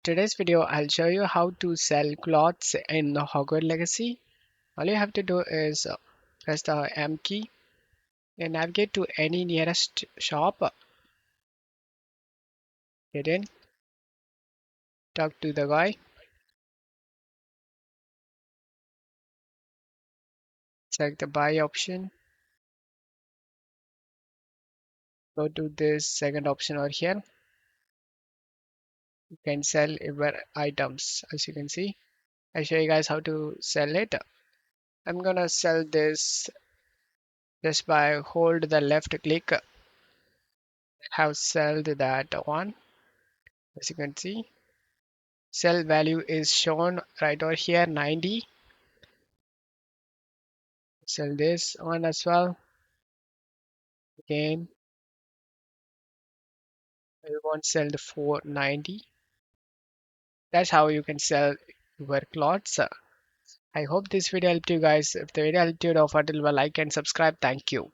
today's video, I'll show you how to sell clothes in Hogwarts Legacy. All you have to do is press the M key and navigate to any nearest shop. Get in, talk to the guy, select the buy option, go to this second option over here. You can sell your items as you can see. I'll show you guys how to sell it. I'm gonna sell this just by hold the left click. Have sold that one as you can see. Sell value is shown right over here 90. Sell this one as well. Again, we want to sell the 490. That's how you can sell your clothes. I hope this video helped you guys. If the video helped you, don't forget to leave a like and subscribe. Thank you.